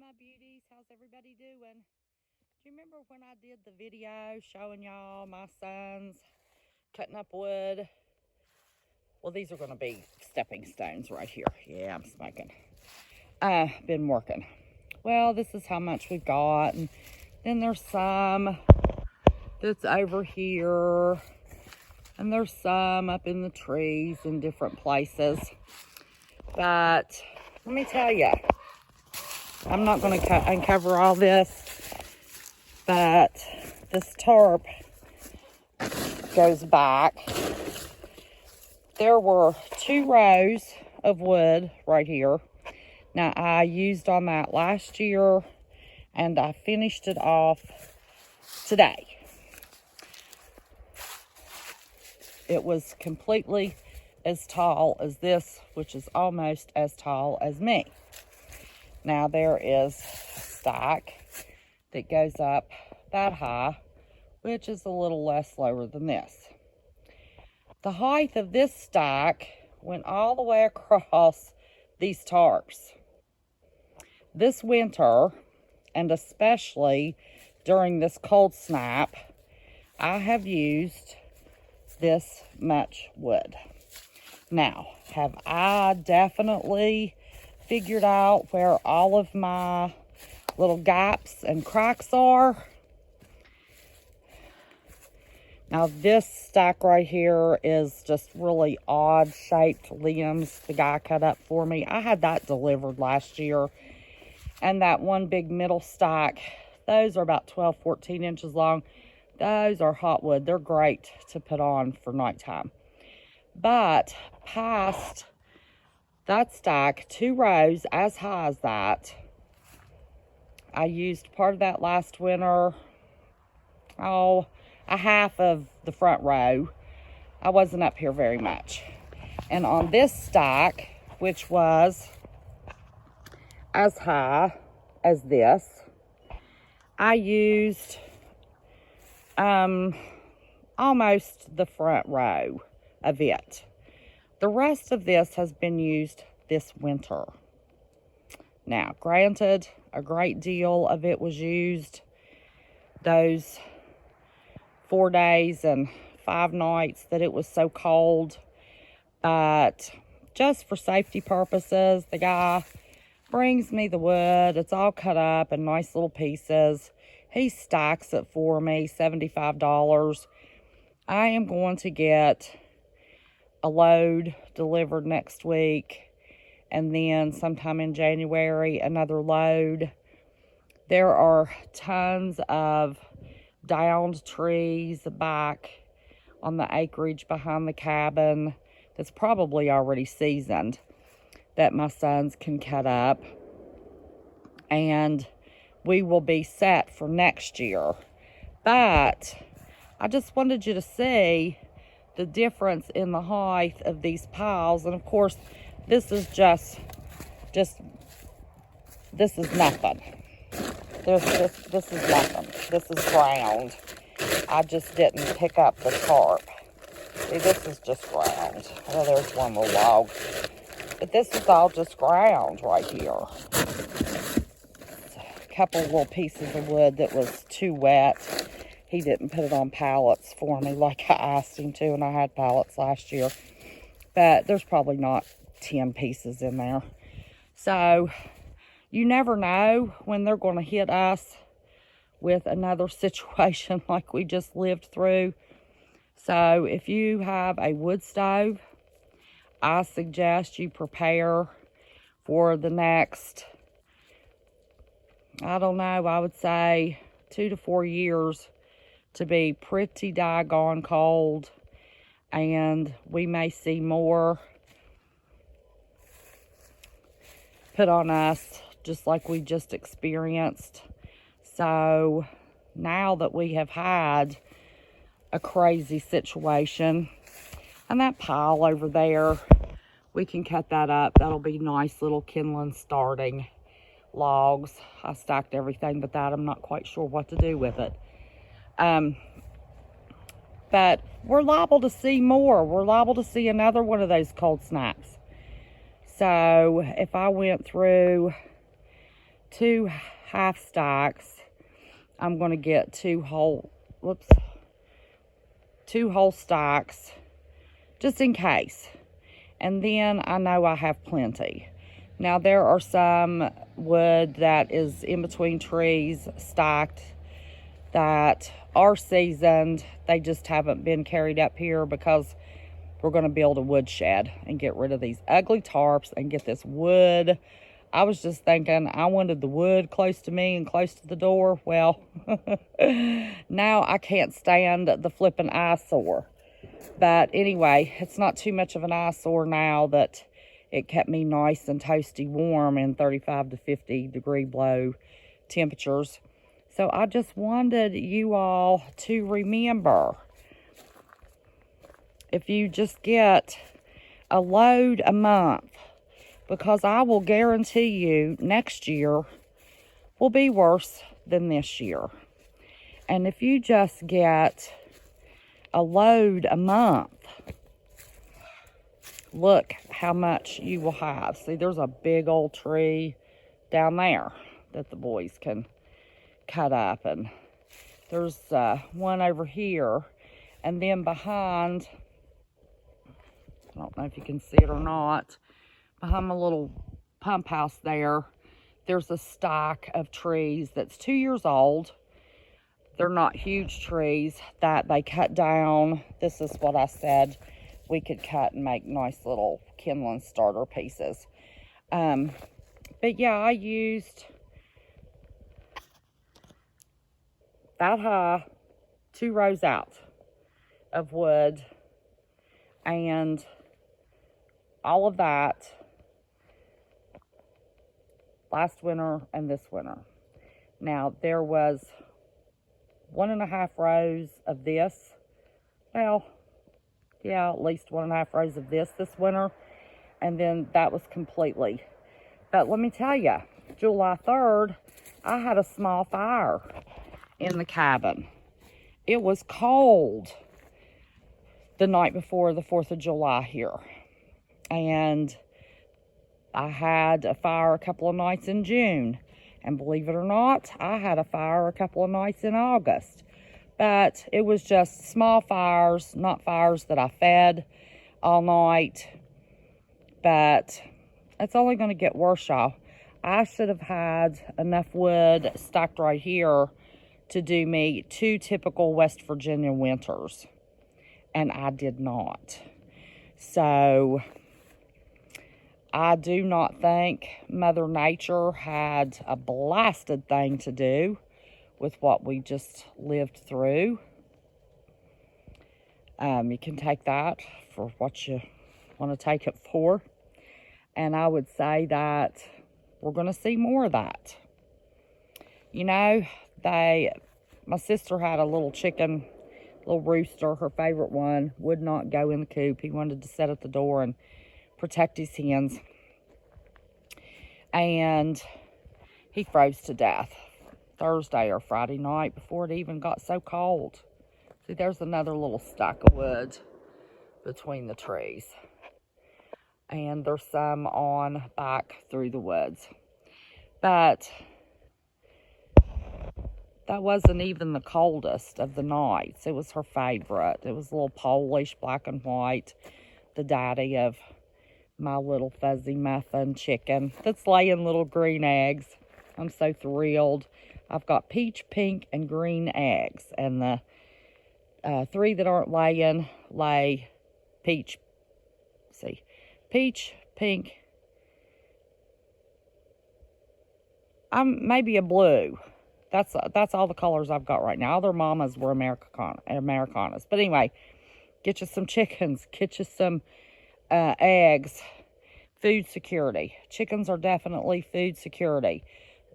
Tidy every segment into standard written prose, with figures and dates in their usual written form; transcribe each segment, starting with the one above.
my beauties, how's everybody doing? Do you remember when I did the video showing y'all my sons cutting up wood? Well, these are going to be stepping stones right here. Yeah, I'm smoking. Been working. Well, this is how much we've got. And then there's some that's over here. And there's some up in the trees in different places. But let me tell you, I'm not going to uncover all this, but this tarp goes back. There were 2 rows of wood right here. Now, I used on that last year, and I finished it off today. It was completely as tall as this, which is almost as tall as me. Now, there is a stack that goes up that high, which is a little less lower than this. The height of this stack went all the way across these tarps. This winter, and especially during this cold snap, I have used this much wood. Now, have I definitely figured out where all of my little gaps and cracks are? Now, this stack right here is just really odd shaped limbs the guy cut up for me. I had that delivered last year. And that one big middle stack, those are about 12, 14 inches long. Those are hot wood. They're great to put on for nighttime. But past that stack, 2 rows as high as that, I used part of that last winter. A half of the front row. I wasn't up here very much. And on this stack, which was as high as this, I used almost the front row of it. The rest of this has been used this winter. Now, granted, a great deal of it was used those 4 days and 5 nights that it was so cold. But just for safety purposes, the guy brings me the wood. It's all cut up in nice little pieces. He stacks it for me, $75. I am going to get a load delivered next week, and then sometime in January, another load. There are tons of downed trees back on the acreage behind the cabin that's probably already seasoned that my sons can cut up, and we will be set for next year. But I just wanted you to see the difference in the height of these piles. And of course, this is this is nothing. This is nothing. This is ground. I just didn't pick up the tarp. See, this is just ground. Oh, there's one more log. But this is all just ground right here. A couple little pieces of wood that was too wet. He didn't put it on pallets for me like I asked him to, and I had pallets last year. But there's probably not 10 pieces in there. So you never know when they're going to hit us with another situation like we just lived through. So if you have a wood stove, I suggest you prepare for the next, I don't know, I would say 2 to 4 years to be pretty doggone cold. And we may see more put on us just like we just experienced. So now that we have had a crazy situation, and that pile over there, we can cut that up. That'll be nice little kindling starting logs. I stacked everything but that. I'm not quite sure what to do with it. But we're liable to see more. We're liable to see another one of those cold snaps. So if I went through 2 half stacks. I'm going to get 2 whole stacks just in case. And then I know I have plenty. Now there are some wood that is in between trees stacked that are seasoned. They just haven't been carried up here because we're going to build a wood shed and get rid of these ugly tarps and get this wood. I was just thinking I wanted the wood close to me and close to the door. Well, now I can't stand the flipping eyesore. But anyway, it's not too much of an eyesore now that it kept me nice and toasty warm in 35 to 50 degree below temperatures. So I just wanted you all to remember, if you just get a load a month, because I will guarantee you next year will be worse than this year. And if you just get a load a month, look how much you will have. See, there's a big old tree down there that the boys can cut up. And there's one over here. And then behind, I don't know if you can see it or not, behind my little pump house there's a stack of trees that's 2 years old. They're not huge trees that they cut down. This is what I said we could cut and make nice little kindling starter pieces. But yeah, I used that high, 2 rows out of wood, and all of that last winter and this winter. Now there was 1.5 rows of this. Well, yeah, at least 1.5 rows of this winter, and then that was completely. But let me tell you, July 3rd, I had a small fire in the cabin. It was cold the night before the 4th of July here. And I had a fire a couple of nights in June. And believe it or not, I had a fire a couple of nights in August. But it was just small fires, not fires that I fed all night. But it's only going to get worse, y'all. I should have had enough wood stacked right here to do me 2 typical West Virginia winters. And I did not. So I do not think Mother Nature had a blasted thing to do with what we just lived through. You can take that for what you want to take it for. And I would say that we're going to see more of that. You know, my sister had a little chicken, little rooster, her favorite one, would not go in the coop. He wanted to sit at the door and protect his hens. And he froze to death Thursday or Friday night before it even got so cold. See, there's another little stack of wood between the trees. And there's some on back through the woods. But that wasn't even the coldest of the nights. It was her favorite. It was a little Polish, black and white, the daddy of my little fuzzy muffin chicken that's laying little green eggs. I'm so thrilled. I've got peach, pink, and green eggs. And the 3 that aren't laying lay peach. See, peach, pink. Maybe a blue. That's all the colors I've got right now. All their mamas were Americanas. But anyway, get you some chickens. Get you some eggs. Food security. Chickens are definitely food security.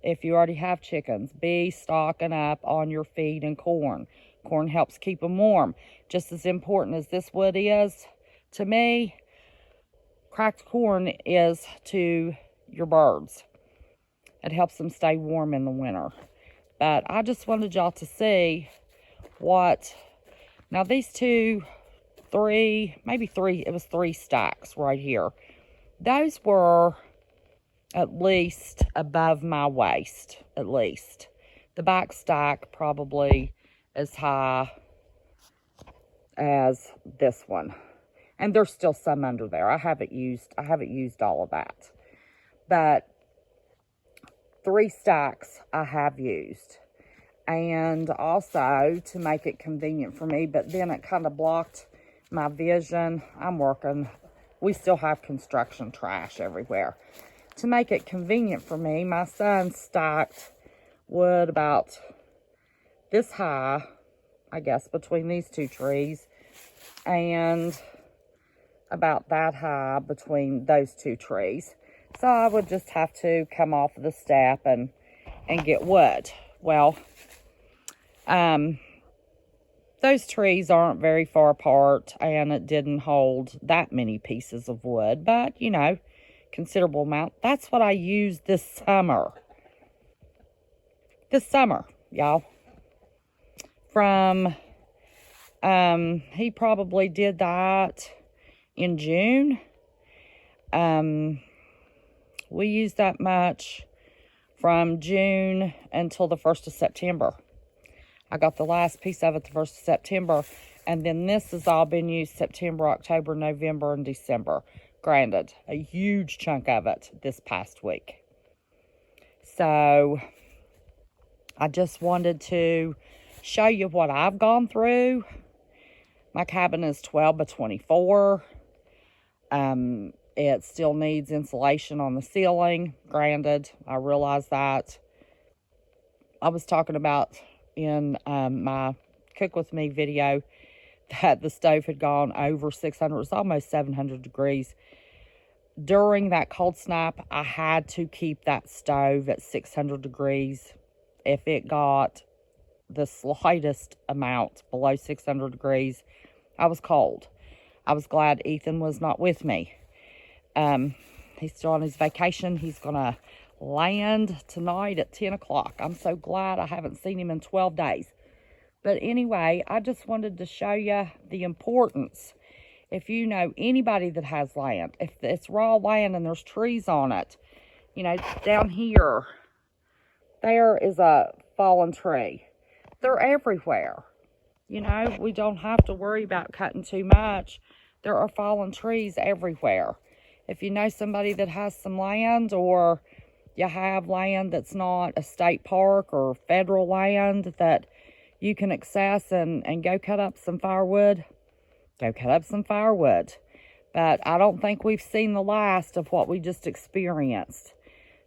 If you already have chickens, be stocking up on your feed and corn. Corn helps keep them warm. Just as important as this wood is to me, cracked corn is to your birds. It helps them stay warm in the winter. But I just wanted y'all to see what, now these 2, 3, maybe 3, it was 3 stacks right here. Those were at least above my waist, at least. The back stack probably as high as this one. And there's still some under there. I haven't used all of that. But 3 stacks I have used. And also to make it convenient for me, but then it kind of blocked my vision. I'm working. We still have construction trash everywhere. To make it convenient for me, my son stacked wood about this high, I guess, between these 2 trees, and about that high between those 2 trees. So I would just have to come off the step and get wood. Well, those trees aren't very far apart, and it didn't hold that many pieces of wood, but, you know, considerable amount. That's what I used this summer. This summer, y'all. From, he probably did that in June. We used that much from June until the 1st of September. I got the last piece of it the 1st of September. And then this has all been used September, October, November, and December. Granted, a huge chunk of it this past week. So, I just wanted to show you what I've gone through. My cabin is 12 by 24. It still needs insulation on the ceiling. Granted, I realize that. I was talking about in my Cook With Me video that the stove had gone over 600. It's almost 700 degrees. During that cold snap, I had to keep that stove at 600 degrees. If it got the slightest amount below 600 degrees, I was cold. I was glad Ethan was not with me. He's still on his vacation. He's going to land tonight at 10 o'clock. I'm so glad I haven't seen him in 12 days. But anyway, I just wanted to show you the importance. If you know anybody that has land, if it's raw land and there's trees on it, you know, down here, there is a fallen tree. They're everywhere. You know, we don't have to worry about cutting too much. There are fallen trees everywhere. If you know somebody that has some land, or you have land that's not a state park or federal land that you can access and go cut up some firewood, go cut up some firewood. But I don't think we've seen the last of what we just experienced.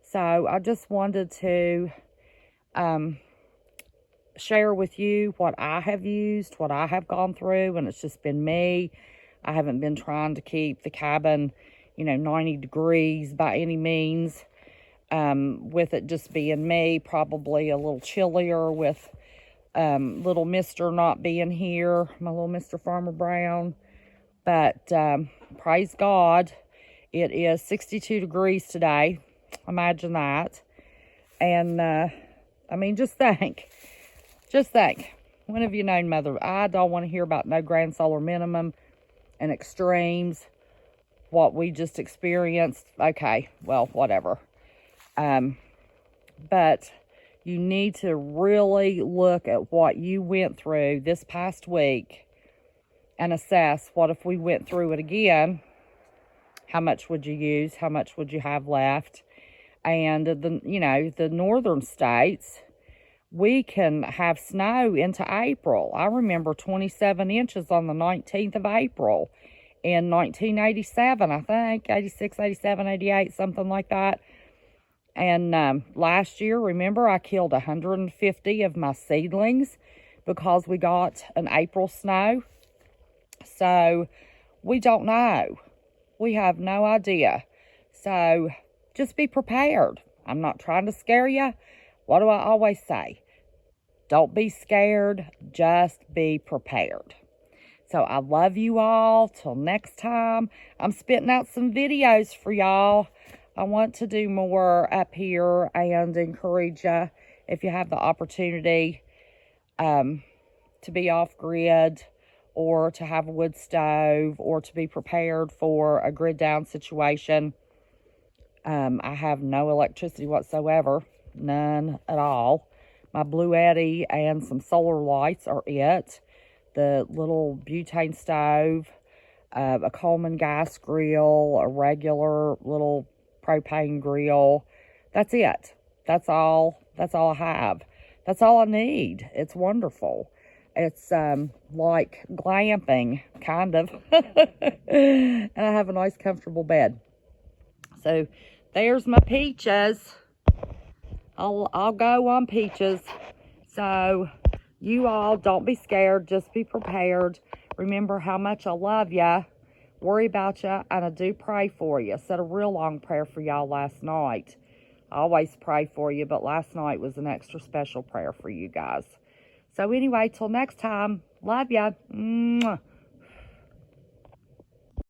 So I just wanted to share with you what I have used, what I have gone through, and it's just been me. I haven't been trying to keep the cabin, you know, 90 degrees by any means. With it just being me, probably a little chillier with little Mr. not being here, my little Mr. Farmer Brown. But praise God, it is 62 degrees today. Imagine that. And I mean, just think. When have you known, Mother? I don't want to hear about no grand solar minimum and extremes. What we just experienced. Okay, well, whatever. But you need to really look at what you went through this past week and assess, what if we went through it again? How much would you use? How much would you have left? And the northern states, we can have snow into April. I remember 27 inches on the 19th of April in 1987, I think, 86, 87, 88, something like that. And last year, remember, I killed 150 of my seedlings because we got an April snow. So we don't know. We have no idea. So just be prepared. I'm not trying to scare you. What do I always say? Don't be scared. Just be prepared. So I love you all. Till next time. I'm spitting out some videos for y'all. I want to do more up here and encourage you, if you have the opportunity, to be off-grid, or to have a wood stove, or to be prepared for a grid down situation. I have no electricity whatsoever, none at all. My Blue Eddy and some solar lights are it. The little butane stove, a Coleman gas grill, a regular little propane grill. That's it. That's all I have. That's all I need. It's wonderful. It's like glamping, kind of. And I have a nice, comfortable bed. So there's my peaches. I'll go on peaches. So you all don't be scared. Just be prepared. Remember how much I love ya. Worry about ya. And I do pray for you. Said a real long prayer for y'all last night. I always pray for you, but last night was an extra special prayer for you guys. So anyway, till next time, love ya. Mwah.